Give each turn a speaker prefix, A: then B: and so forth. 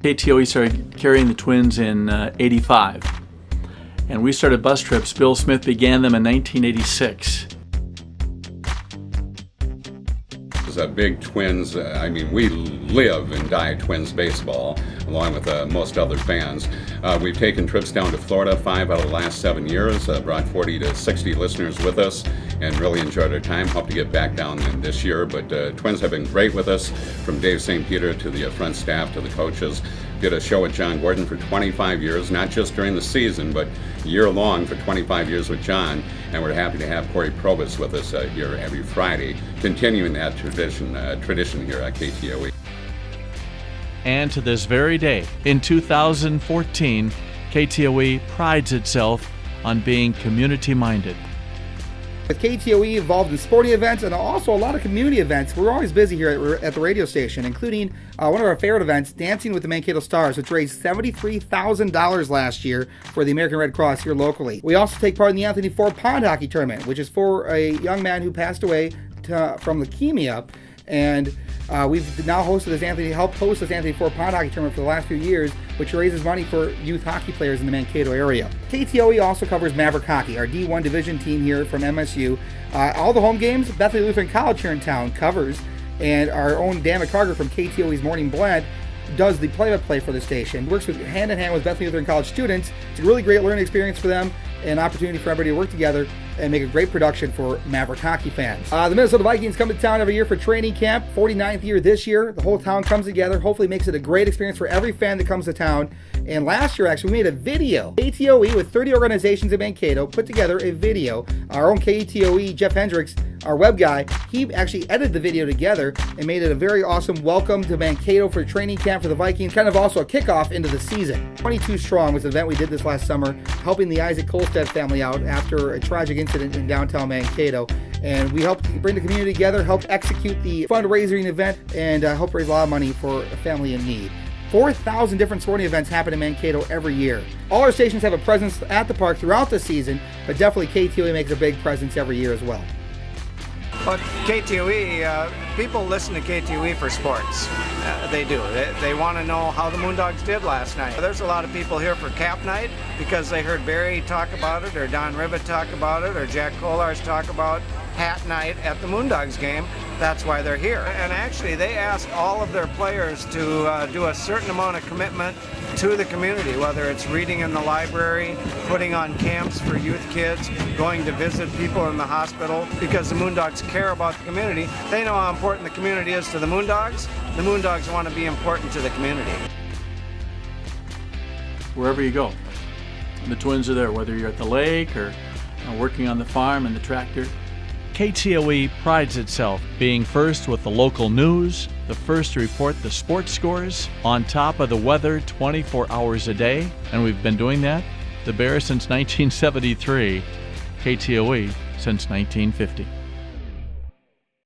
A: KTOE started carrying the Twins in '85, and we started bus trips. Bill Smith began them in 1986.
B: As a big Twins, we live and die Twins baseball, along with most other fans. We've taken trips down to Florida 5 out of the last 7 years, brought 40 to 60 listeners with us, and really enjoyed our time. Hope to get back down this year, but Twins have been great with us, from Dave St. Peter to the front staff to the coaches. Did a show with John Gordon for 25 years, not just during the season, but year-long for 25 years with John, and we're happy to have Corey Probus with us here every Friday, continuing that tradition here at KTOE.
A: And to this very day, in 2014, KTOE prides itself on being community-minded.
C: With KTOE involved in sporting events and also a lot of community events, we're always busy here at the radio station, including one of our favorite events, Dancing with the Mankato Stars, which raised $73,000 last year for the American Red Cross here locally. We also take part in the Anthony Ford Pond Hockey Tournament, which is for a young man who passed away from leukemia. And we've now helped host this Anthony Ford Pond Hockey Tournament for the last few years, which raises money for youth hockey players in the Mankato area. KTOE also covers Maverick Hockey, our D1 division team here from MSU. All the home games, Bethany Lutheran College here in town covers, and our own Dan McCarger from KTOE's Morning Blend does the play-by-play for the station. Works hand-in-hand with Bethany Lutheran College students. It's a really great learning experience for them, an opportunity for everybody to work together and make a great production for Maverick hockey fans. The Minnesota Vikings come to town every year for training camp, 49th year this year. The whole town comes together, hopefully makes it a great experience for every fan that comes to town. And last year, actually, we made a video. KTOE, with 30 organizations in Mankato, put together a video. Our own KTOE, Jeff Hendricks, our web guy, he actually edited the video together and made it a very awesome welcome to Mankato for training camp for the Vikings, kind of also a kickoff into the season. 22 Strong was an event we did this last summer, helping the Isaac Kolstad family out after a tragic incident in downtown Mankato. And we helped bring the community together, helped execute the fundraising event, and help raise a lot of money for a family in need. 4,000 different sporting events happen in Mankato every year. All our stations have a presence at the park throughout the season, but definitely KTOE makes a big presence every year as well.
D: But KTOE, people listen to KTOE for sports. They do. They want to know how the Moondogs did last night. There's a lot of people here for Cap Night because they heard Barry talk about it, or Don Ribbett talk about it, or Jack Kolars talk about Hat Night at the Moondogs game. That's why they're here. And actually, they asked all of their players to do a certain amount of commitment to the community, whether it's reading in the library, putting on camps for youth kids, going to visit people in the hospital, because the Moondogs care about the community. They know how important the community is to the Moondogs. The Moondogs want to be important to the community.
A: Wherever you go, the Twins are there, whether you're at the lake or working on the farm and the tractor. KTOE prides itself being first with the local news, the first to report the sports scores, on top of the weather 24 hours a day, and we've been doing that, the Bears, since 1973, KTOE since 1950.